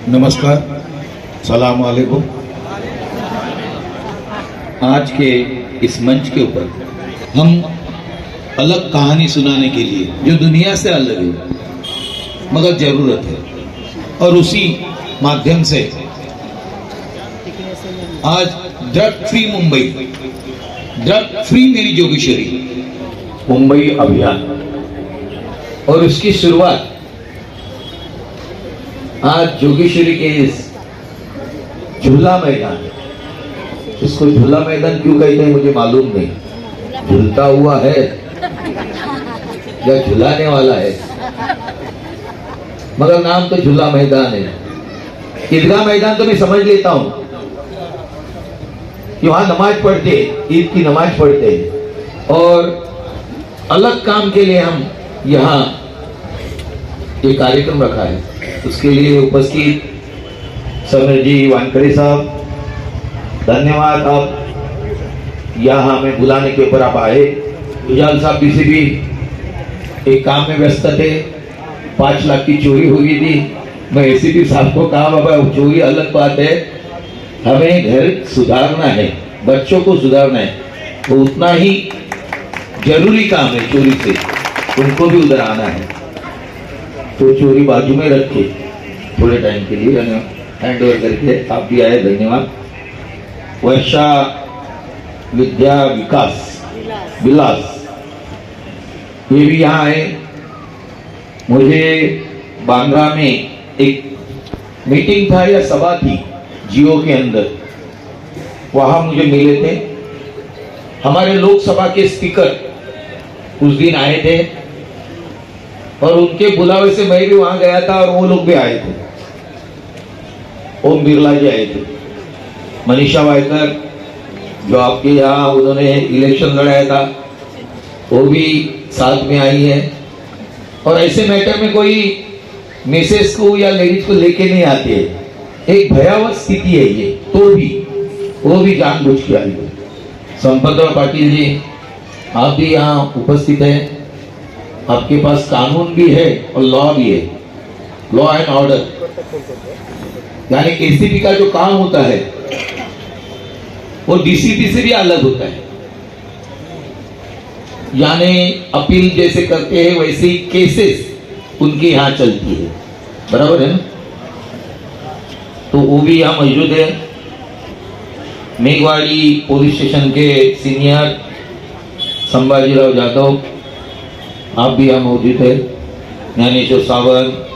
नमस्कार, सलाम वालेकुम। आज के इस मंच के ऊपर हम अलग कहानी सुनाने के लिए, जो दुनिया से अलग है मगर जरूरत है, और उसी माध्यम से आज drug free Mumbai, drug free मेरी जोगेश्वरी मुंबई अभियान, और उसकी शुरुआत आज जोगेश्वरी के इस झूला मैदान, इसको झूला मैदान क्यों कहते हैं मुझे मालूम नहीं, झूलता हुआ है या झुलाने वाला है, मगर नाम तो झूला मैदान है। ईदगाह मैदान तो मैं समझ लेता हूं कि वहां नमाज पढ़ते, ईद की नमाज पढ़ते, और अलग काम के लिए हम यहाँ ये कार्यक्रम रखा है। उसके लिए उपस्थित समीर जी, वानखड़े साहब, धन्यवाद। आप यहाँ हमें बुलाने के ऊपर आप आए। उजाल साहब भी एक काम में व्यस्त थे, 5 लाख की चोरी हुई थी। मैं एसीपी साहब को कहा बाबा चोरी अलग बात है, हमें घर सुधारना है, बच्चों को सुधारना है, तो उतना ही जरूरी काम है चोरी से, उनको भी उधर आना है। तो चोरी बाजू में रख के थोड़े टाइम के लिए हैंड ओवर करके आप भी आए, धन्यवाद। वर्षा विद्या विकास विलास ये भी यहाँ आए। मुझे बांद्रा में एक मीटिंग था या सभा थी जियो के अंदर, वहां मुझे मिले थे। हमारे लोकसभा के स्पीकर उस दिन आए थे, और उनके बुलावे से मैं भी वहां गया था, और वो लोग भी आए थे। ओम बिरला जी आए थे, मनीषा वायकर जो आपके यहाँ उन्होंने इलेक्शन लड़ाया था वो भी साथ में आई है। और ऐसे मैटर में कोई मिसेस को या लेडीज को लेके नहीं आती है, एक भयावह स्थिति है ये, तो भी वो भी जानबूझ के आई है। संपतराव पाटिल जी, आप भी यहाँ उपस्थित हैं, आपके पास कानून भी है और लॉ भी है, लॉ एंड ऑर्डर, यानी एसीपी का जो काम होता है वो डीसीपी से भी अलग होता है, यानी अपील जैसे करते हैं वैसे ही केसेस उनकी यहाँ चलती है, बराबर है ना। तो वो भी यहाँ मौजूद है। मेघवाड़ी पुलिस स्टेशन के सीनियर संभाजीराव यादव, आप भी यहाँ मौजूद है। ज्ञानेश्वर सावंत,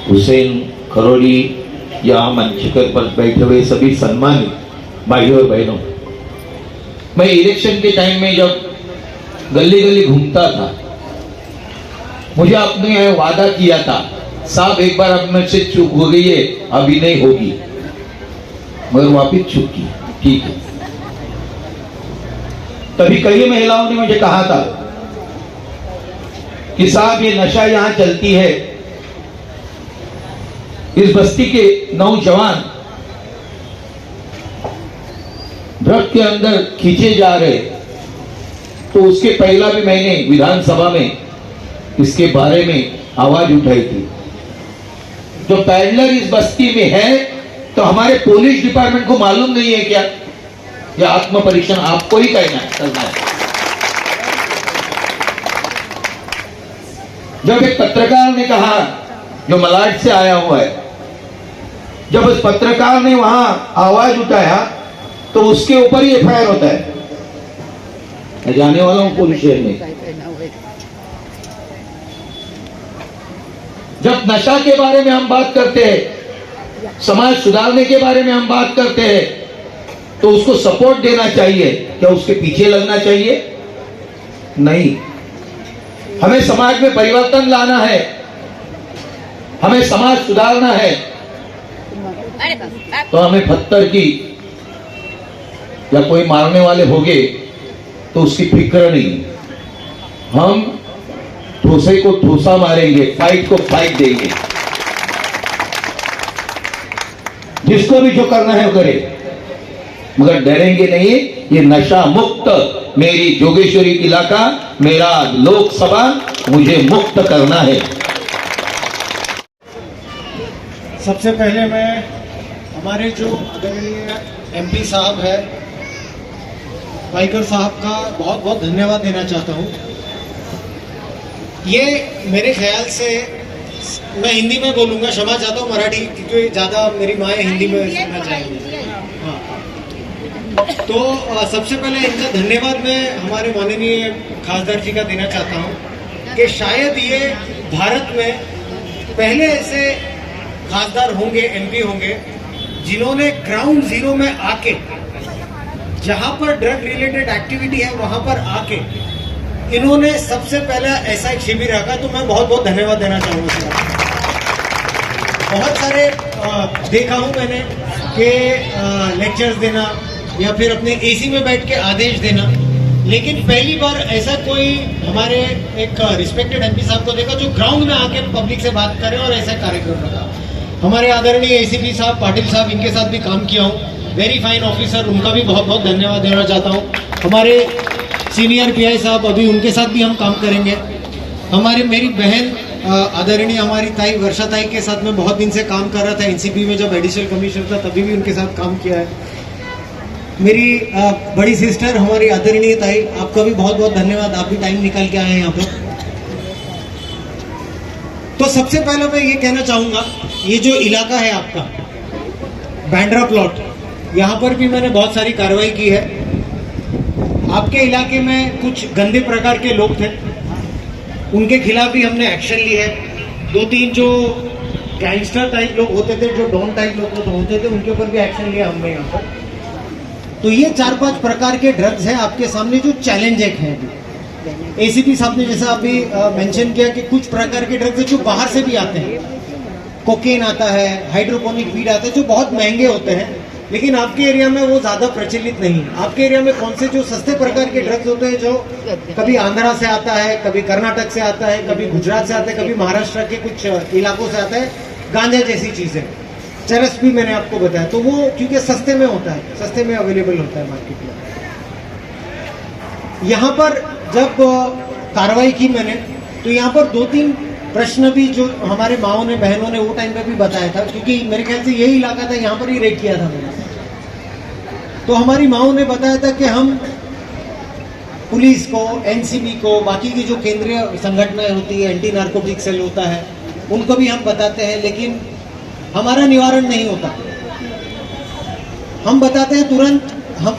हुसैन खरोड़ी, यहाँ मंच पर बैठे हुए सभी सम्मानित भाइयों और बहनों, मैं इलेक्शन के टाइम में जब गली गली घूमता था, मुझे आपने वादा किया था, साहब एक बार अब मुझसे चूक हो गई है, अभी नहीं होगी, मगर वापिस चूक की, ठीक है। तभी कई महिलाओं ने मुझे कहा था कि साहब ये नशा यहां चलती है, इस बस्ती के नौजवान ड्रग के अंदर खींचे जा रहे। तो उसके पहला भी मैंने विधानसभा में इसके बारे में आवाज उठाई थी। जो पैडलर इस बस्ती में है, तो हमारे पुलिस डिपार्टमेंट को मालूम नहीं है क्या? यह आत्म परीक्षण आपको ही करना है। जब एक पत्रकार ने कहा, जो मलाड से आया हुआ है, जब उस पत्रकार ने वहां आवाज उठाया तो उसके ऊपर ही एफआईआर होता है। मैं जाने वाला हूं पुलिस शहर में। जब नशा के बारे में हम बात करते हैं, समाज सुधारने के बारे में हम बात करते हैं, तो उसको सपोर्ट देना चाहिए, क्या उसके पीछे लगना चाहिए? नहीं। हमें समाज में परिवर्तन लाना है, हमें समाज सुधारना है, तो हमें पत्थर की या कोई मारने वाले होंगे तो उसकी फिक्र नहीं, हम ठोसे को ठोसा मारेंगे, फाइट को फाइट देंगे। जिसको भी जो करना है वो करे, मगर डरेंगे नहीं। ये नशा मुक्त मेरी जोगेश्वरी इलाका, मेरा लोकसभा, मुझे मुक्त करना है। सबसे पहले मैं हमारे जो आदरणीय एमपी साहब है वाइकर साहब का बहुत बहुत धन्यवाद देना चाहता हूँ। ये मेरे ख्याल से, मैं हिंदी में बोलूँगा, क्षमा चाहता हूँ मराठी क्योंकि ज़्यादा मेरी माँ हिंदी में सुनना चाहेंगे। हाँ, तो सबसे पहले इनका धन्यवाद मैं हमारे माननीय खासदार जी का देना चाहता हूँ कि शायद ये भारत में पहले ऐसे खासदार होंगे, एमपी होंगे, जिन्होंने ग्राउंड जीरो में आके, जहां पर ड्रग रिलेटेड एक्टिविटी है वहां पर आके इन्होंने सबसे पहले ऐसा एक शिविर रखा। तो मैं बहुत बहुत धन्यवाद देना चाहूंगा सर। बहुत सारे देखा हूं मैंने कि लेक्चर्स देना या फिर अपने एसी में बैठ के आदेश देना, लेकिन पहली बार ऐसा कोई हमारे एक रिस्पेक्टेड एमपी साहब को देखा जो ग्राउंड में आके पब्लिक से बात करें और ऐसा कार्यक्रम रखा। हमारे आदरणीय एसीपी साहब पाटिल साहब, इनके साथ भी काम किया हूँ, वेरी फाइन ऑफिसर, उनका भी बहुत बहुत धन्यवाद देना चाहता हूँ। हमारे सीनियर पीआई साहब, अभी उनके साथ भी हम काम करेंगे। मेरी बहन आदरणीय हमारी ताई वर्षा ताई के साथ में बहुत दिन से काम कर रहा था एनसीबी में, जब एडिशनल कमिश्नर था तभी भी उनके साथ काम किया है। मेरी बड़ी सिस्टर हमारी आदरणीय ताई, आपका भी बहुत बहुत धन्यवाद, आप भी टाइम निकाल के आए हैं यहाँ पर। तो सबसे पहले मैं ये कहना चाहूंगा, ये जो इलाका है आपका बैंड्रा प्लॉट, यहाँ पर भी मैंने बहुत सारी कार्रवाई की है। आपके इलाके में कुछ गंदे प्रकार के लोग थे, उनके खिलाफ भी हमने एक्शन ली है। 2-3 जो गैंगस्टर टाइप लोग होते थे, जो डॉन टाइप लोग होते थे, उनके ऊपर भी एक्शन लिया हमने यहाँ पर। तो ये 4-5 प्रकार के ड्रग्स हैं आपके सामने जो चैलेंज एक है। एसीपी साहब ने जैसा अभी मेंशन किया कि कुछ प्रकार के ड्रग्स जो बाहर से भी आते हैं, कोकेन आता है, हाइड्रोपोनिक वीड आता है, जो बहुत महंगे होते हैं, लेकिन आपके एरिया में वो ज्यादा प्रचलित नहीं है। आपके एरिया में कौन से जो सस्ते प्रकार के ड्रग्स होते हैं, जो कभी आंध्रा से आता है, कभी कर्नाटक से आता है, कभी गुजरात से आता है, कभी महाराष्ट्र के कुछ इलाकों से आता है, गांजा जैसी चीजें, चरस भी मैंने आपको बताया। तो वो क्योंकि सस्ते में होता है, सस्ते में अवेलेबल होता है मार्केट में। यहाँ पर जब कार्रवाई की मैंने, तो यहाँ पर 2-3 प्रश्न भी जो हमारे माओ ने, बहनों ने वो टाइम पे भी बताया था, क्योंकि मेरे ख्याल से यही इलाका था, यहाँ पर ही रेड किया था मैंने। तो हमारी माओ ने बताया था कि हम पुलिस को, एनसीबी को, बाकी की जो केंद्रीय संगठनें होती है, एंटी नार्कोटिक सेल होता है, उनको भी हम बताते हैं, लेकिन हमारा निवारण नहीं होता। हम बताते हैं तुरंत। हम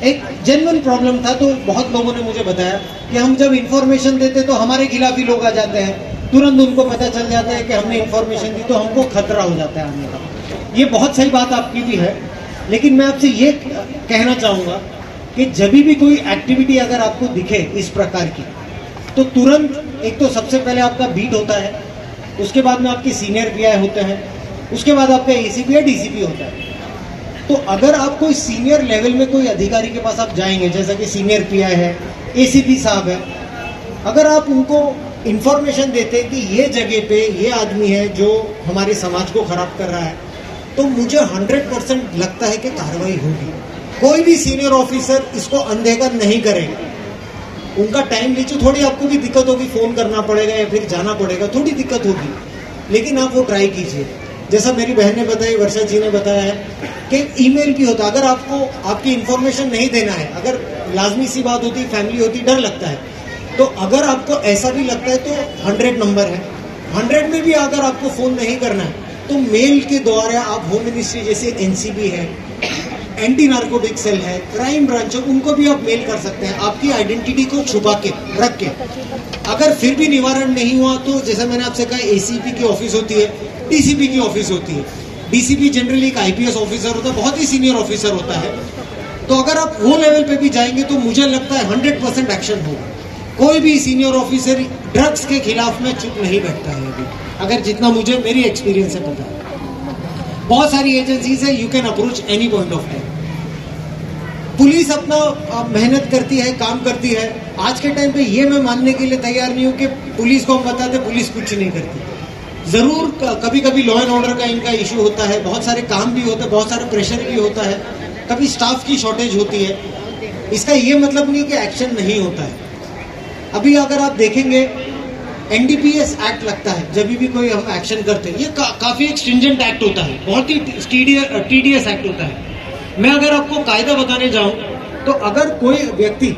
एक जेन्युइन प्रॉब्लम था, तो बहुत लोगों ने मुझे बताया कि हम जब इंफॉर्मेशन देते तो हमारे खिलाफ ही लोग आ जाते हैं, तुरंत उनको पता चल जाता है कि हमने इंफॉर्मेशन दी, तो हमको खतरा हो जाता है आने का। ये बहुत सही बात आपकी भी है, लेकिन मैं आपसे ये कहना चाहूँगा कि जब भी कोई एक्टिविटी अगर आपको दिखे इस प्रकार की, तो तुरंत, एक तो सबसे पहले आपका बीट होता है, उसके बाद में आपके सीनियर पीआई होते हैं, उसके बाद आपका एसीपी या डीसीपी होता है। तो अगर आप कोई सीनियर लेवल में कोई अधिकारी के पास आप जाएंगे, जैसा कि सीनियर पीआई है, एसीपी साहब है, अगर आप उनको इंफॉर्मेशन देते हैं कि ये जगह पे ये आदमी है जो हमारे समाज को खराब कर रहा है, तो मुझे 100% लगता है कि कार्रवाई होगी। कोई भी सीनियर ऑफिसर इसको अनदेखा नहीं करेगा। उनका टाइम लीजिए, थोड़ी आपको भी दिक्कत होगी, फोन करना पड़ेगा या फिर जाना पड़ेगा, थोड़ी दिक्कत होगी, लेकिन आप वो ट्राई कीजिए। जैसा मेरी बहन ने बताया, वर्षा जी ने बताया है कि ईमेल भी होता है। अगर आपको आपकी इंफॉर्मेशन नहीं देना है, अगर लाजमी सी बात होती, फैमिली होती, डर लगता है, तो अगर आपको ऐसा भी लगता है तो 100 नंबर है, 100 में भी अगर आपको फोन नहीं करना है तो मेल के द्वारा आप होम मिनिस्ट्री जैसे एनसीबी है, एंटी नार्कोटिक सेल है, क्राइम ब्रांच है, उनको भी आप मेल कर सकते हैं, आपकी आइडेंटिटी को छुपा के रख के। अगर फिर भी निवारण नहीं हुआ तो जैसा मैंने आपसे कहा, एसीपी की ऑफिस होती है, डीसीपी की ऑफिस होती है। डीसीपी जनरली एक आईपीएस ऑफिसर होता है, बहुत ही सीनियर ऑफिसर होता है। तो अगर आप वो लेवल पे भी जाएंगे तो मुझे लगता है 100% एक्शन होगा। कोई भी सीनियर ऑफिसर ड्रग्स के खिलाफ में चुप नहीं बैठता है अभी, अगर जितना मुझे मेरी एक्सपीरियंस से पता है। बहुत सारी एजेंसीज है, you can approach any point of time. Police अपना मेहनत करती है, काम करती है। आज के टाइम पे ये मैं मानने के लिए तैयार नहीं हूँ कि पुलिस को हम बताते पुलिस कुछ नहीं करती। जरूर कभी कभी लॉ एंड ऑर्डर का इनका इशू होता है, बहुत सारे काम भी होते हैं, बहुत सारे प्रेशर भी होता है, कभी स्टाफ की शॉर्टेज होती है। इसका ये मतलब नहीं कि एक्शन नहीं होता है। अभी अगर आप देखेंगे एनडीपीएस एक्ट लगता है जब भी कोई हम एक्शन करते हैं। ये काफ़ी एक स्ट्रिंजेंट एक्ट होता है, बहुत ही टीडीएस एक्ट होता है। मैं अगर आपको कायदा बताने जाऊं तो अगर कोई व्यक्ति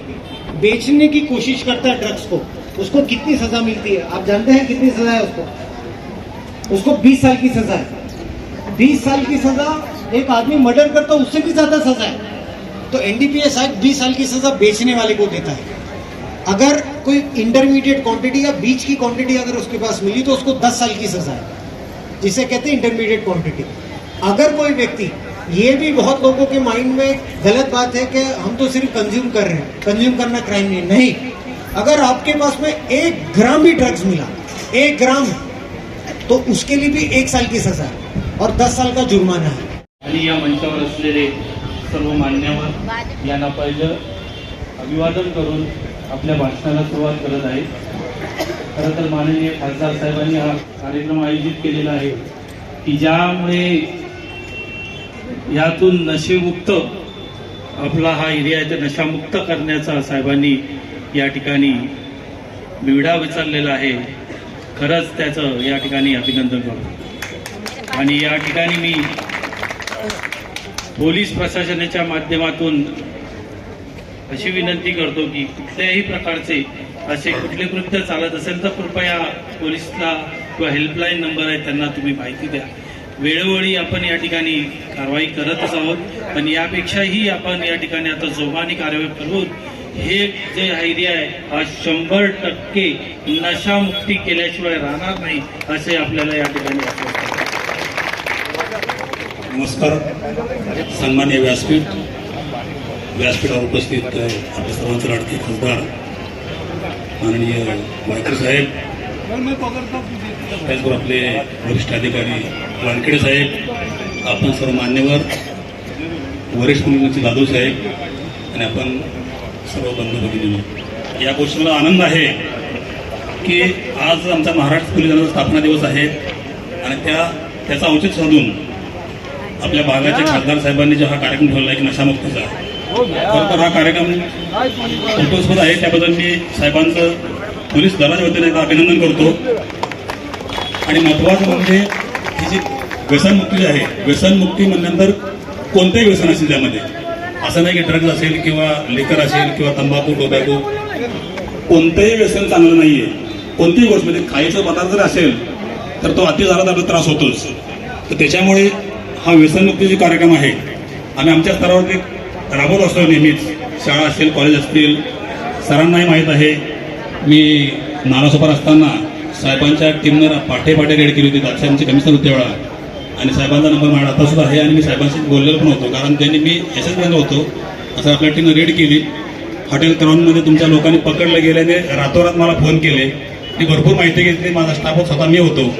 बेचने की कोशिश करता है ड्रग्स को, उसको कितनी सजा मिलती है आप जानते हैं? कितनी सजा है उसको 20 साल की सजा है। 20 साल की सजा, एक आदमी मर्डर करता है उससे भी ज्यादा सजा है। तो एनडीपीएस एक्ट 20 साल की सजा बेचने वाले को देता है। अगर कोई इंटरमीडिएट क्वांटिटी या बीच की क्वांटिटी अगर उसके पास मिली तो उसको 10 साल की सजा है, जिसे कहते हैं इंटरमीडिएट क्वांटिटी। अगर कोई व्यक्ति, ये भी बहुत लोगों के माइंड में गलत बात है कि हम तो सिर्फ कंज्यूम कर रहे हैं, कंज्यूम करना क्राइम नहीं। अगर आपके पास में 1 ग्राम भी ड्रग्स मिला, 1 ग्राम, तो उसके लिए भी 1 साल की सजा है और 10 साल का जुर्माना है। आणि या मंचावर असलेले सर्व मान्यवर यांना पहिलं अभिवादन करून आपल्या भाषणाला सुरुवात करत आहे। खरं तर माननीय खासदार साहेबांनी हा कार्यक्रम आयोजित केलेला आहे की ज्यामुळे यातून नशेमुक्त आपला हा एरिया आहे, तर नशामुक्त करण्याचा साहेबांनी या ठिकाणी बिवडा विचारलेला आहे। खरंच त्याचं या ठिकाणी अभिनंदन करतो। आणि या ठिकाणी मी पोलीस प्रशासनाच्या माध्यमातून अशी विनंती करतो की कुठल्याही प्रकारचे असे कुठले कृत्य चालत असेल तर कृपया पोलिसला किंवा हेल्पलाईन नंबर आहे त्यांना तुम्ही माहिती द्या। वेळोवेळी आपण या ठिकाणी कारवाई करतच आहोत, पण यापेक्षाही आपण या ठिकाणी आता जोमाने कारवाई करून हे जे एरिया आहे हा 100% नशामुक्ती केल्याशिवाय राहणार नाही असे आपल्याला या ठिकाणी आश्वासन आहे। नमस्कार, सन्माननीय व्यासपीठावर उपस्थित आपल्या सर्वांचे लाडके खासदार माननीय वायकर साहेब, त्याचबरोबर आपले वरिष्ठ अधिकारी वानखेडे साहेब, आपण सर्व मान्यवर, वरिष्ठ मंडळाचे जाधव साहेब आणि आपण सर्व बंधू भगिनींनो, या गोष्टीला मला आनंद आहे की आज आमचा महाराष्ट्र पोलीस दलाचा स्थापना दिवस आहे आणि त्याचा औचित्य साधून आपल्या भागाच्या खासदार साहेबांनी जो हा कार्यक्रम ठेवला आहे की नशामुक्तीचा, खरं तर हा कार्यक्रम कौतुकास्पद आहे। त्याबद्दल मी साहेबांचं पोलीस दलाच्या वतीने अभिनंदन करतो। आणि महत्त्वाचं म्हणजे ही जी व्यसनमुक्ती जी आहे, व्यसनमुक्ती म्हणल्यानंतर कोणतेही व्यसन असेल, त्यामध्ये असं नाही की ड्रग्ज असेल किंवा लिकर असेल किंवा तंबाखू, टोबॅको, कोणतंही व्यसन चांगलं नाहीये। कोणतीही गोष्ट म्हणजे खायचा पदार्थ जर असेल तर तो अति झाला तर त्रास होतोच। तर त्याच्यामुळे हा व्यसनमुक्तीचा कार्यक्रम आहे आम्ही आमच्या स्तरावरती राबवत असतो नेहमीच। शाळा असेल, कॉलेज असतील, सरांनाही माहीत आहे। मी नालासोपार असताना साहेबांच्या टीमनं पाठे रेड केली होती, साहेबांचे कमिशनर होते तेव्हा, आणि साहेबांचा नंबर माझ्या आता सुद्धा आहे आणि मी साहेबांशी बोललेलो पण होतो, कारण त्यांनी मी एसएसपर्यंत होतो असं आपल्या टीमनं रेड केली। हॉटेल क्रॉनमध्ये तुमच्या लोकांनी पकडलं गेल्याने रातोरात मला फोन केले, मी भरपूर माहिती घेतली, माझा स्टाफ स्वतः मी होतो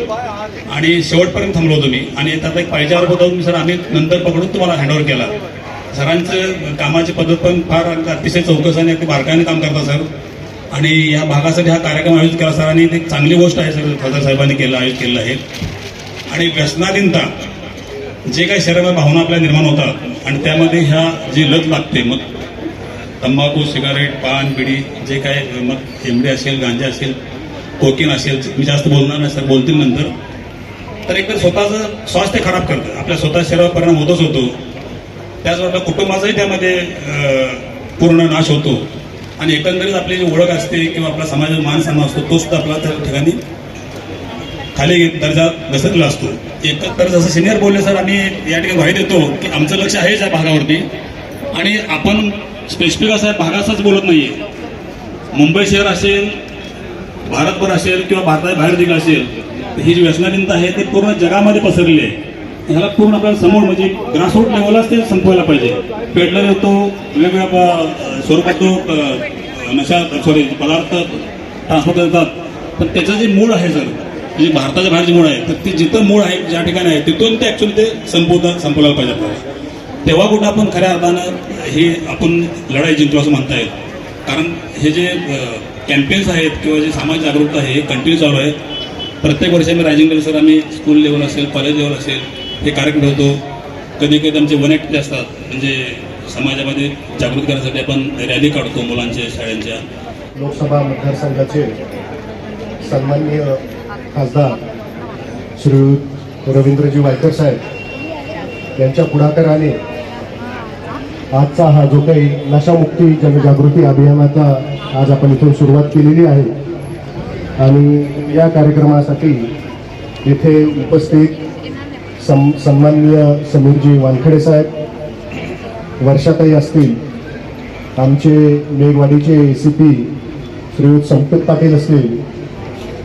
आणि शेवटपर्यंत थांबलो होतो मी। आणि त्यात एक पाहिजेवर होतो मी, सर आम्ही नंतर पकडून तुम्हाला हँडओव्हर केला। सरांचं कामाची पद्धत पण फार अतिशय चौकस आणि अगदी बारकाईने काम करता सर, आणि या भागासाठी हा कार्यक्रम आयोजित केला सरांनी, एक चांगली गोष्ट आहे सर, खासदार साहेबांनी आयोजित केलं आहे। आणि व्यसनाधीनता जे काही शरीरामध्ये भावना आपल्या निर्माण होतात आणि त्यामध्ये ह्या जी लत लागते, मग तंबाखू, सिगारेट, पान, बिडी, जे काय, मग एमडी असेल, गांजा असेल, कोकीन असेल, मी जास्त बोलणार नाही सर, बोलतील नंतर, तर एकतर स्वतःचं स्वास्थ्य खराब करतं, आपल्या स्वतः शरीरावर परिणाम होतच होतो, त्याचबरोबर कुटुंबाचाही त्यामध्ये पूर्ण नाश होतो आणि एकंदरीत आपली जी ओळख असते किंवा आपला समाजाचा मान सन्मान असतो तो सुद्धा आपला त्या ठिकाणी खाली दर्जा घसरलेला असतो। एकतर जसं सिनियर बोलले सर, आम्ही या ठिकाणी ग्वाही देतो की आमचं लक्ष आहेच या भागावरती आणि आपण स्पेसिफिक असं भागाचाच बोलत नाहीये। मुंबई शहर असेल, भारतभर असेल किंवा भारताच्या बाहेर देखील असेल, ही जी व्यसनाधीनता आहे ती पूर्ण जगामध्ये पसरलेली आहे। ह्याला पूर्ण आपल्याला समोर म्हणजे ग्रासरूट लेवललाच ते संपवायला पाहिजे। पेडलर येतो, वेगवेगळ्या स्वरूपात तो नशा पदार्थ ट्रान्सपोर्ट करतात, पण त्याचं जे मूळ आहे सर, म्हणजे भारताच्या बाहेर जे मूळ आहे, तर ते जिथं मूळ आहे, ज्या ठिकाणी आहे, तिथून ते ऍक्च्युली ते संपवायला पाहिजे आपल्याला। तेव्हा कुठं आपण खऱ्या अर्थानं ही आपण लढाई जिंकलो असं म्हणता येईल, कारण हे जे कॅम्पेन्स आहेत किंवा जे सामाजिक जागरूकता आहे हे कंटिन्यू चालू आहे। प्रत्येक वर्षी आम्ही रायझिंग लेवल सर, आम्ही स्कूल लेवल असेल, कॉलेज लेवल असेल, हे कार्यक्रम ठेवतो। कधी कधी आमचे 180 असतात, म्हणजे समाजामध्ये जागृत करण्यासाठी आपण रॅली काढतो मुलांच्या, शाळांच्या। लोकसभा मतदारसंघाचे सन्माननीय खासदार श्री रवींद्रजी वायकर साहेब यांच्या पुढाकाराने आजचा हा जो काही नशामुक्ती जनजागृती अभियानाचा आज आपण इथून सुरुवात केलेली आहे आणि या कार्यक्रमासाठी इथे उपस्थित सन्माननीय समीरजी वानखेडे साहेब, वर्षाताई असतील, आमचे मेघवाडीचे ACP श्रीयुत संकेत पाटील असतील,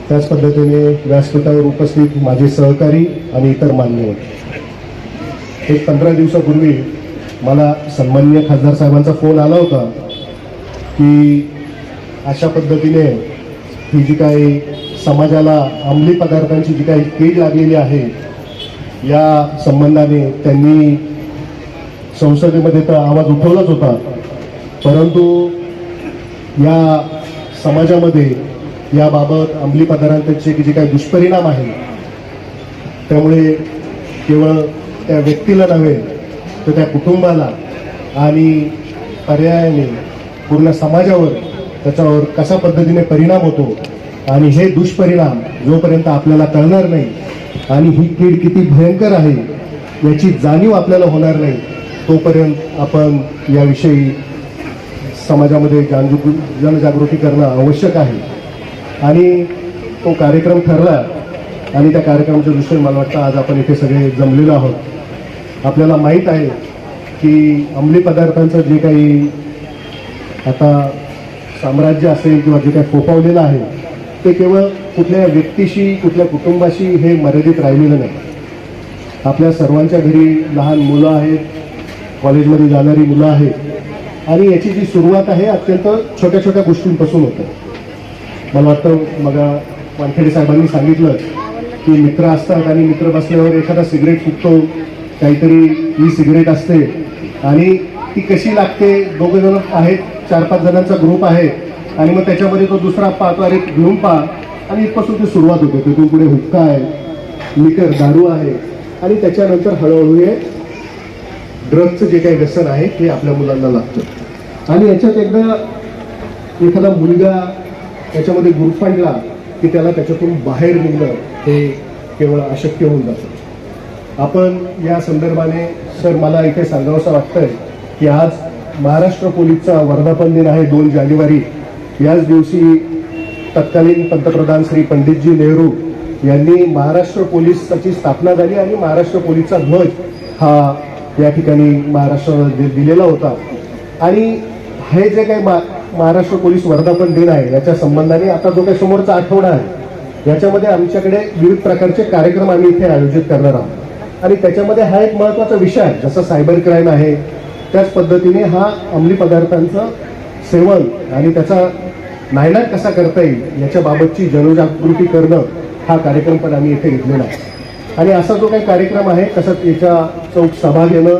त्याच पद्धतीने व्यासपीठावर उपस्थित माझे सहकारी आणि इतर मान्यवर. एक 15 दिवसापूर्वी मला सन्माननीय खासदार साहेबांचा फोन आला होता की अशा पद्धतीने ही जी काही समाजाला अंमली पदार्थांची जी काही कीड लागलेली आहे या संबंधाने त्यांनी संसदेमध्ये तर आवाज उठवलाच होता, परंतु या समाजामध्ये याबाबत अंमली पदार्थांचे जे काही दुष्परिणाम आहे त्यामुळे केवळ त्या व्यक्तीला नव्हे तर त्या कुटुंबाला आणि पर्यायाने पूर्ण समाजावर त्याच्यावर कशा पद्धतीने परिणाम होतो आणि हे दुष्परिणाम जोपर्यंत आपल्याला कळणार नाही आणि ही कीड किती भयंकर आहे याची जाणीव आपल्याला होणार नाही तोपर्यंत आपण याविषयी समाजामध्ये जनजागृती करणं आवश्यक आहे. आणि तो कार्यक्रम ठरला आणि त्या कार्यक्रमाच्या दृष्टीने मला वाटतं आज आपण इथे सगळे जमलेलो आहोत. आपल्याला माहीत आहे की अंमली पदार्थांचं जे काही आता साम्राज्य असेल किंवा जे काही फोफावलेलं आहे ते केवळ कुठल्या व्यक्तीशी कुठल्या कुटुंबाशी हे मर्यादित राहिलेलं नाही. आपल्या सर्वांच्या घरी लहान मुलं आहेत, कॉलेजमध्ये जाणारी मुलं आहेत आणि याची जी सुरुवात आहे अत्यंत छोट्या छोट्या गोष्टींपासून होते. मला वाटतं मग वानखेडे साहेबांनी सांगितलं की मित्र असतात आणि मित्र बसल्यावर एखादा सिगरेट फुटतो, काहीतरी ही सिगरेट असते आणि ती कशी लागते, दोघं जण आहेत, 4-5 जणांचा ग्रुप आहे आणि मग त्याच्यामध्ये तो दुसरा पाहतो, अरे घेऊन पहा, आणि इथपासून ती सुरुवात होते. तिथून पुढे हुक्का आहे, लिकर दारू आहे आणि त्याच्यानंतर हळूहळू हे ड्रग्सचं जे काही व्यसन आहे ते आपल्या मुलांना लागतं. आणि याच्यात एकदा एखादा मुलगा त्याच्यामध्ये गुरफांडला की त्याला त्याच्यातून बाहेर निघणं हे केवळ अशक्य होऊन जातं. आपण या संदर्भाने सर मला इथे सांगावंसं वाटतंय की आज महाराष्ट्र पोलीसचा वर्धापन दिन आहे 2 जानेवारी. याच दिवशी तत्कालीन पंतप्रधान श्री पंडितजी नेहरू यांनी महाराष्ट्र पोलीसची स्थापना झाली आणि महाराष्ट्र पोलीसचा ध्वज हा या ठिकाणी महाराष्ट्राला दिलेला होता. आणि हे जे काही महाराष्ट्र पोलीस वर्धापन दिन आहे याच्या संबंधाने आता जो काही समोरचा आठवडा आहे याच्यामध्ये आमच्याकडे विविध प्रकारचे कार्यक्रम आम्ही इथे आयोजित करणार आहोत आणि त्याच्यामध्ये हा एक महत्त्वाचा विषय आहे. जसं सायबर क्राईम आहे त्याच पद्धतीने हा अंमली पदार्थांचं सेवन आणि त्याचा नायनाट कसा करता येईल याच्याबाबतची जनजागृती करणं हा कार्यक्रम पण आम्ही इथे घेतलेला आहे. आणि असा जो काही कार्यक्रम आहे तसंच याच्या चौक सभा घेणं,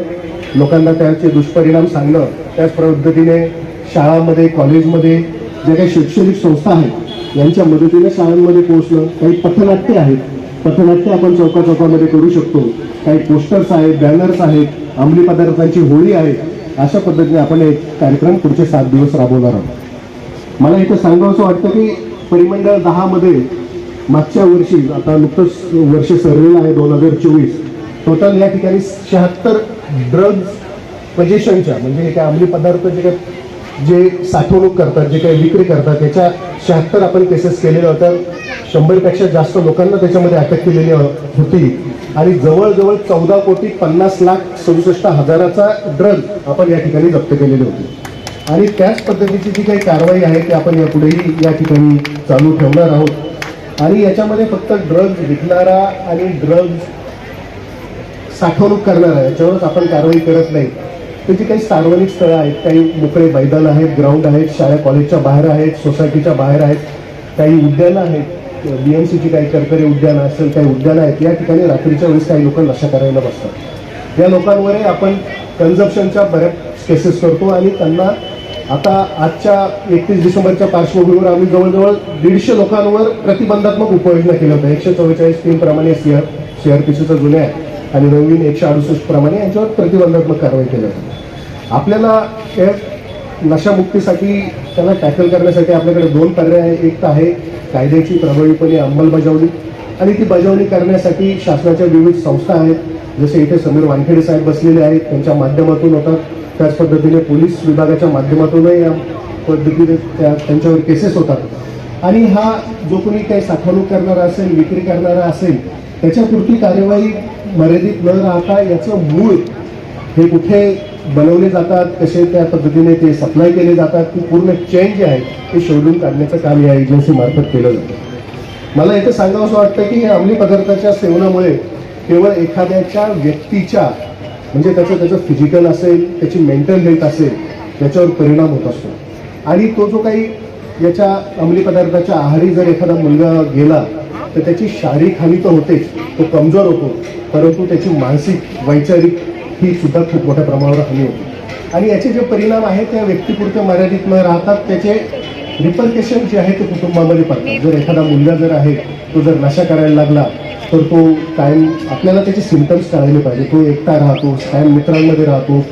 लोकांना त्याचे दुष्परिणाम सांगणं, त्याच पद्धतीने शाळांमध्ये कॉलेजमध्ये जे काही शैक्षणिक संस्था आहेत यांच्या मदतीने शाळांमध्ये पोहोचणं. काही पथनाट्य आहेत, पथनाट्य आपण चौकाचौकामध्ये करू शकतो. काही पोस्टर्स आहेत, बॅनर्स आहेत, अंमली पदार्थांची होळी आहे. अशा पद्धतीने आपण एक कार्यक्रम पुढचे 7 दिवस राबवणार आहोत. मला इथं सांगावंसं वाटतं की परिमंडळ 10 मध्ये मागच्या वर्षी आता नुकतंच वर्ष सरलेलं आहे 2024, टोटल या ठिकाणी 76 ड्रग्ज पोझिशनच्या म्हणजे हे काही अंमली पदार्थ जे साठवणूक करतात, जे काही विक्री करतात त्याच्या 76 आपण केसेस केलेल्या होत्या. 100पेक्षा जास्त लोकांना त्याच्यामध्ये अटक केलेली होती आणि जवळजवळ 14,50,67,000चा ड्रग आपण या ठिकाणी जप्त केलेले होते. आणि त्याच पद्धतीची जी काही कारवाई आहे ती आपण यापुढेही या ठिकाणी चालू ठेवणार आहोत. आणि याच्यामध्ये फक्त ड्रग्ज विकणारा आणि ड्रग्ज साठवणूक करणारा याच्यावरच आपण कारवाई करत नाही. त्याची काही सार्वजनिक स्थळं आहेत, काही मोकळे मैदान आहेत, ग्राउंड आहेत, शाळा कॉलेजच्या बाहेर आहेत, सोसायटीच्या बाहेर आहेत, काही उद्यानं आहेत, BMCची काही करकरी उद्यानं असेल, काही उद्यानं आहेत. या ठिकाणी रात्रीच्या वेळेस काही लोक नशा करायला बसतात. या लोकांवरही आपण कन्झप्शनच्या बऱ्याच केसेस करतो आणि त्यांना आता आजच्या 31 डिसेंबरच्या पार्श्वभूमीवर आम्ही जवळजवळ 150 लोकांवर प्रतिबंधात्मक उपाययोजना केल्या होत्या. 144(3) प्रमाणे CRPCचा जुन्या आहे आणि नवीन 168 प्रमाणे यांच्यावर प्रतिबंधात्मक कारवाई केल्या होत्या. आपल्याला नशामुक्तीसाठी त्यांना टॅकल करण्यासाठी आपल्याकडे 2 पर्याय आहे. एक तर आहे कायद्याची प्रभावीपणे अंमलबजावणी, आणि ती बजावणी करण्यासाठी शासनाच्या विविध संस्था आहेत. जसे इथे समीर वानखेडे साहेब बसलेले आहेत, त्यांच्या माध्यमातून होतात. त्याच पद्धतीने पोलीस विभागाच्या माध्यमातूनही या पद्धतीने त्यांच्यावर केसेस होतात. आणि हा जो कोणी काही साठवणूक करणारा असेल, विक्री करणारा असेल, त्याच्यापुरती कार्यवाही मर्यादित न राहता याचं मूळ हे कुठे बनवले जातात, कसे त्या पद्धतीने ते सप्लाय केले जातात, ती पूर्ण चेन जे आहे ते शोधून काढण्याचं काम या एजन्सीमार्फत केलं जातं. मला इथं सांगावं असं वाटतं की या अंमली पदार्थाच्या सेवनामुळे केवळ एखाद्याच्या व्यक्तीच्या म्हणजे त्याचं फिजिकल असेल, त्याची मेंटल हेल्थ असेल, त्याच्यावर परिणाम होत असतो. आणि तो जो काही याच्या अंमली पदार्थाच्या आहारी जर एखादा मुलगा गेला तर त्याची शारीरिक हानी तर होतेच, तो कमजोर होतो, परंतु त्याची मानसिक, वैचारिक ही सुद्धा खूप मोठ्या प्रमाणावर हानी होते. आणि याचे जे परिणाम आहेत त्या व्यक्तीपुरते मर्यादित न राहतात, त्याचे रिपरकेशन जे आहे ते कुटुंबामध्ये पडतात. जर एखादा मुलगा जर आहे तो जर नशा करायला लागला तर तो कायम आपल्याला त्याचे सिम्पटम्स कळायला पाहिजे. तो एकटा राहतो, कायम मित्रांमध्ये राहतो,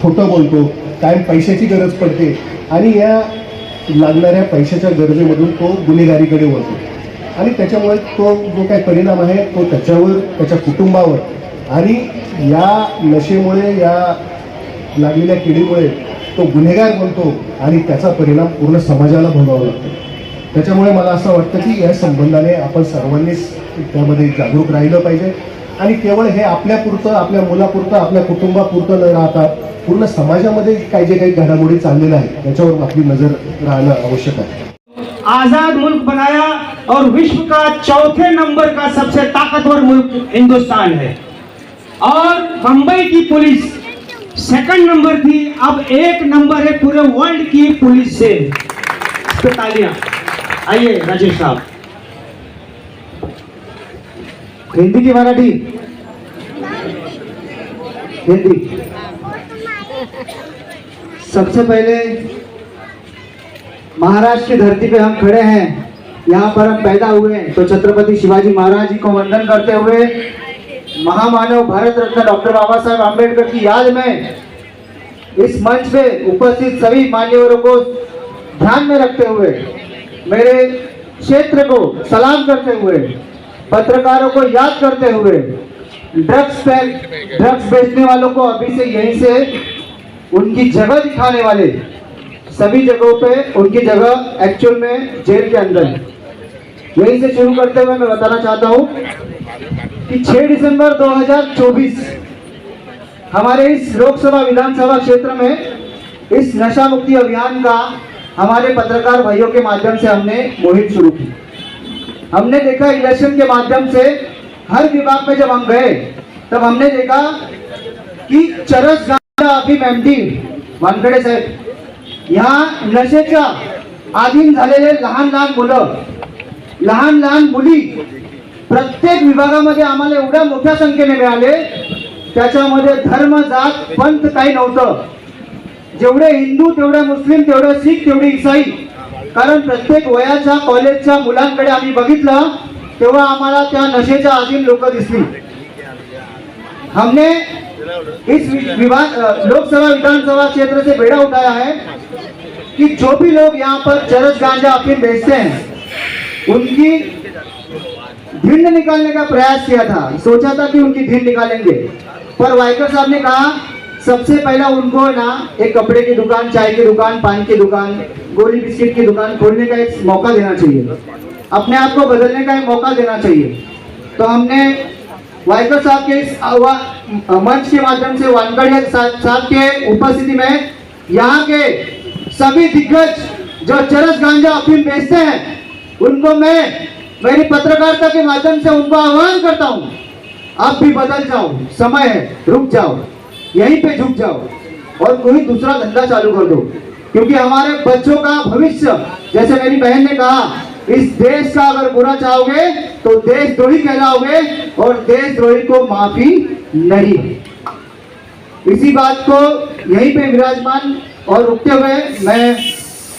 खोटं बोलतो, कायम पैशाची गरज पडते आणि या लागणाऱ्या पैशाच्या गरजेमधून तो गुन्हेगारीकडे वळतो. आणि त्याच्यामुळे तो जो काही परिणाम आहे तो त्याच्यावर, त्याच्या कुटुंबावर आणि या नशेमुळे, या लागलेल्या किडीमुळे तो गुन्हेगार बनतो आणि त्याचा परिणाम पूर्ण समाजाला भोगावा लागतो. त्याच्यामुळे मला असं वाटतं की या संबंधाने आपण सर्वांनीच त्यामध्ये जागरूक राहिलं पाहिजे. आणि केवळ हे आपल्यापुरतं, आपल्या मुलापुरतं, आपल्या कुटुंबापुरतं न राहता पूर्ण समाजामध्ये जे काही घडामोडी चाललेल्या आहेत त्याच्यावर आपली नजर राहणं आवश्यक आहे. आजाद मुल्क बनाया और विश्व का 4थे नंबर का सबसे ताकतवर मुल्क हिंदुस्तान है, और मुंबई की पुलिस 2nd नंबर थी, अब 1 नंबर है पूरे वर्ल्ड की पुलिस से. तालियां. आइए राजेश साहब. हिंदी की मराठी? हिंदी. सबसे पहले महाराष्ट्र की धरती पे हम खड़े हैं, यहाँ पर हम पैदा हुए, तो छत्रपति शिवाजी महाराज जी को वंदन करते हुए महामानव भारत रत्न डॉक्टर बाबा साहेब आम्बेडकर की याद में इस मंच पे उपस्थित सभी मान्यवरों को ध्यान में रखते हुए, मेरे क्षेत्र को सलाम करते हुए, पत्रकारों को याद करते हुए, ड्रग्स बेचने वालों को अभी से यहीं से उनकी जगह दिखाने वाले, सभी जगहों पे उनकी जगह एक्चुअल में जेल के अंदर है. यहीं से शुरू करते हुए मैं बताना चाहता हूं कि 6 दिसंबर 2024 हमारे इस लोकसभा विधानसभा क्षेत्र में इस नशा मुक्ति अभियान का हमारे पत्रकार भाइयों के माध्यम से हमने मुहिम शुरू की. हमने देखा इलेक्शन के माध्यम से हर विभाग में जब हम गए तब हमने देखा कि चरस गांजा अफीम एमडी वानखेडे साहेब, ह्या नशेच्या अधीन झालेले लहान लहान मुलं, लहान लहान मुली प्रत्येक विभागामध्ये आम्हाला एवढ्या मोठ्या संख्येने मिळाले. त्याच्यामध्ये धर्म, जात, पंथ काही नव्हतं. जेवढे हिंदू, तेवढे मुस्लिम, तेवढे शीख, तेवढे ईसाई. कारण प्रत्येक वयाच्या कॉलेजच्या मुलांकडे आम्ही बघितलं तेव्हा आम्हाला त्या नशेच्या अधीन लोक दिसली. हमने इस लोकसभा विधानसभा क्षेत्र से बेड़ा उठाया है कि जो भी लोग यहाँ पर चरस गांजा अफीम बेचते हैं उनकी ढींड निकालने का प्रयास किया था. सोचा था कि उनकी ढींड निकालेंगे, पर वाइकर साहब ने कहा सबसे पहला उनको ना एक कपड़े की दुकान, चाय की दुकान, पान की दुकान, गोली बिस्किट की दुकान खोलने का एक मौका देना चाहिए, अपने आप को बदलने का एक मौका देना चाहिए. तो हमने वाइकर साहब के इस मंच के माध्यम से वानखेड़े साहब के उपस्थिति में यहाँ के सभी दिग्गज जो चरस गांजा अफीम बेचते हैं उनको मैं मेरी पत्रकारिता के माध्यम से उनको आह्वान करता हूँ, आप भी बदल जाओ, समय है, रुक जाओ, यहीं पे झुक जाओ और कोई दूसरा धंधा चालू कर दो. क्योंकि हमारे बच्चों का भविष्य, जैसे मेरी बहन ने कहा, इस देश का अगर बुरा चाहोगे तो देशद्रोही कहलाओगे और देशद्रोही को माफी नहीं. इसी बात को यहीं पे विराजमान और रुकते हुए मैं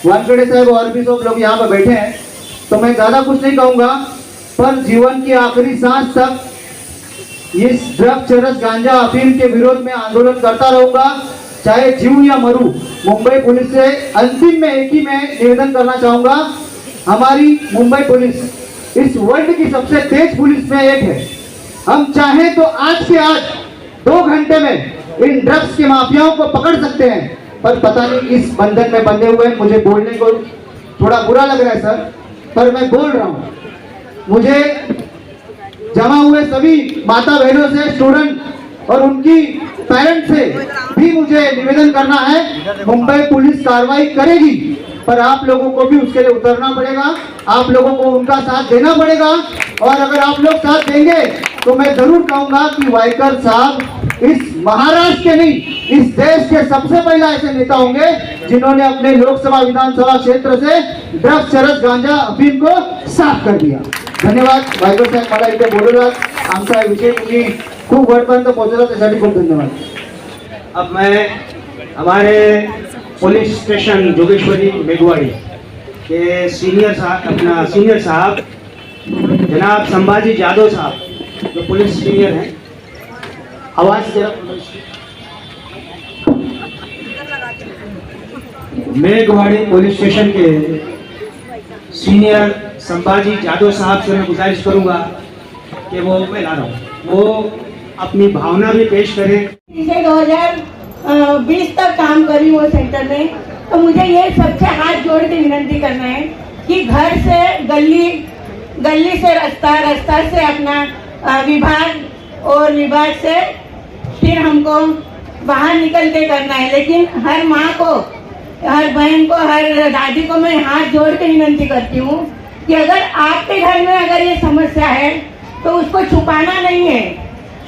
वानखेड़े साहब और भी सब लोग यहाँ पर बैठे हैं, तो मैं ज्यादा कुछ नहीं कहूँगा, पर जीवन की आखिरी सांस तक इस ड्रग, चरस, गांजा, अफीम के विरोध में आंदोलन करता रहूंगा. चाहे जीव या मरूं, मुंबई पुलिस से अंतिम में एक ही मैं निवेदन करना चाहूंगा। हमारी मुंबई पुलिस इस वर्ल्ड की सबसे तेज पुलिस में एक है। हम चाहें तो आज के आज 2 घंटे में इन ड्रग्स के माफियाओं को पकड़ सकते हैं, पर पता नहीं इस बंधन में बंधे हुए मुझे बोलने को थोड़ा बुरा लग रहा है सर, पर मैं बोल रहा हूँ। मुझे जमा हुए सभी माता बहनों से, स्टूडेंट और उनकी पेरेंट्स से भी मुझे निवेदन करना है। मुंबई पुलिस कार्रवाई करेगी, पर आप लोगों को भी उसके लिए उतरना पड़ेगा, आप लोगों को उनका साथ देना पड़ेगा। और अगर आप लोग साथ देंगे तो मैं जरूर कहूंगा कि वाइकर साहब इस महाराष्ट्र के नहीं, इस देश के सबसे पहला ऐसे नेता होंगे जिन्होंने अपने लोकसभा विधानसभा क्षेत्र से ड्रग्स, चरस, गांजा, अफीम को साफ कर दिया। धन्यवाद वायकर साहेब, मला इथे बोलवलात, आमचा विषय तुम्ही खूप वरपर्यंत पोहोचला त्यासाठी खूप धन्यवाद। अब मैं हमारे पुलिस स्टेशन जोगेश्वरी मेघवाड़ी के सीनियर साहब जनाब संभाजी जादव साहब, जो पुलिस सीनियर हैं, आवाज जरा। मेघवाड़ी पुलिस स्टेशन के सीनियर संभाजी जादव साहब से मैं गुजारिश करूंगा कि वो, मैं ला रहा हूँ, वो अपनी भावना भी पेश करें। 2020 तक काम करी वो सेंटर में, तो मुझे ये सबसे हाथ जोड़ के विनती करना है कि घर से गली से रास्ता से अपना विभाग और विभाग से फिर हमको बाहर निकल के करना है। लेकिन हर माँ को, हर बहन को, हर दादी को मैं हाथ जोड़ के विनती करती हूँ कि अगर आपके घर में अगर ये समस्या है तो उसको छुपाना नहीं है।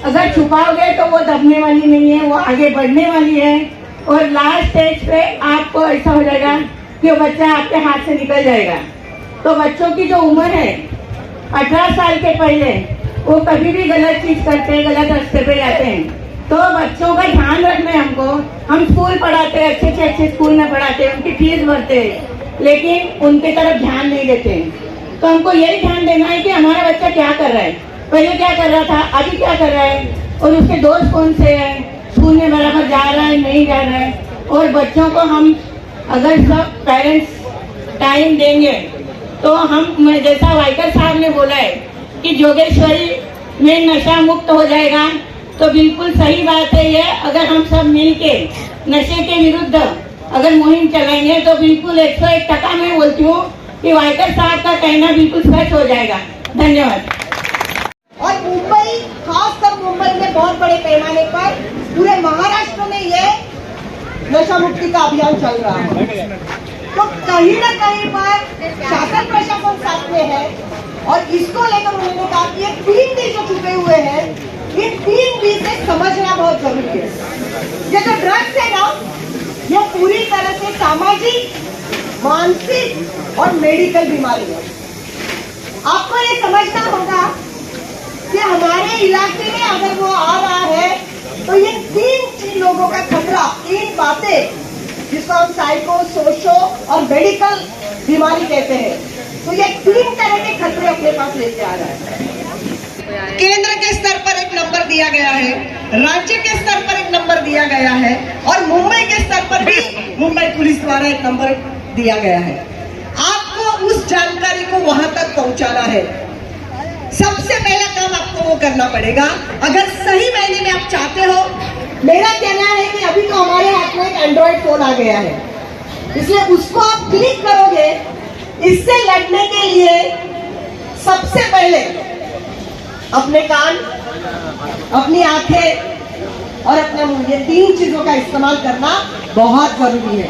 अगर छुपाओगे तो वो दबने वाली नहीं है, वो आगे बढ़ने वाली है और लास्ट स्टेज पे आपको ऐसा हो जाएगा कि वो बच्चा आपके हाथ से निकल जाएगा। तो बच्चों की जो उम्र है 18 साल के पहले, वो कभी भी गलत चीज करते हैं, गलत रास्ते पे जाते हैं। तो बच्चों का ध्यान रखना है हमको। हम स्कूल पढ़ाते हैं, अच्छे से अच्छे स्कूल में पढ़ाते हैं, उनकी फीस भरते हैं, लेकिन उनके तरफ ध्यान नहीं देते हैं। तो हमको यही ध्यान देना है कि हमारा बच्चा क्या कर रहा है, पहले क्या कर रहा था, अभी क्या कर रहा है, और उसके दोस्त कौन से हैं, स्कूल में बराबर जा रहा है, नहीं जा रहा है। और बच्चों को हम अगर सब पेरेंट्स टाइम देंगे तो हम, जैसा वाइकर साहब ने बोला है कि जोगेश्वरी में नशा मुक्त हो जाएगा, तो बिल्कुल सही बात है ये। अगर हम सब मिलके नशे के विरुद्ध अगर मुहिम चलाएंगे तो बिल्कुल 101% मैं बोलती हूँ कि वाइकर साहब का कहना बिल्कुल सच हो जाएगा। धन्यवाद। और मुंबई, खासकर मुंबई में बहुत बड़े पैमाने पर पूरे महाराष्ट्र में ये नशा मुक्ति का अभियान चल रहा है। तो कहीं न कहीं पर शासन प्रशासन साथ में है और इसको लेकर उन्होंने कहा कि ये 3 डी जो छुपे हुए हैं, ये 3 डी से समझना बहुत जरूरी है। ये जो ड्रग्स है ना, ये पूरी तरह से सामाजिक, मानसिक और मेडिकल बीमारी है। आपको ये समझना होगा कि हमारे इलाके में अगर वो आ रहा है तो ये 3 लोगों का खतरा, 3 बातें जिसको हम साइको, सोशो और मेडिकल बीमारी कहते हैं, तो ये 3 तरह के खतरे अपने पास लेके आ रहा है। केंद्र के स्तर पर एक नंबर दिया गया है, राज्य के स्तर पर एक नंबर दिया गया है और मुंबई के स्तर पर भी मुंबई पुलिस द्वारा एक नंबर दिया गया है। आपको उस जानकारी को वहां तक पहुंचाना है। सबसे पहला काम आपको वो करना पड़ेगा। अगर सही मायने में आप चाहते हो, मेरा कहना है कि अभी तो हमारे हाथ में एक एंड्रॉइड फोन आ गया है, इसलिए उसको आप क्लिक करोगे। इससे लड़ने के लिए सबसे पहले अपने कान, अपनी आंखें और अपना मुंह, ये 3 चीजों का इस्तेमाल करना बहुत जरूरी है।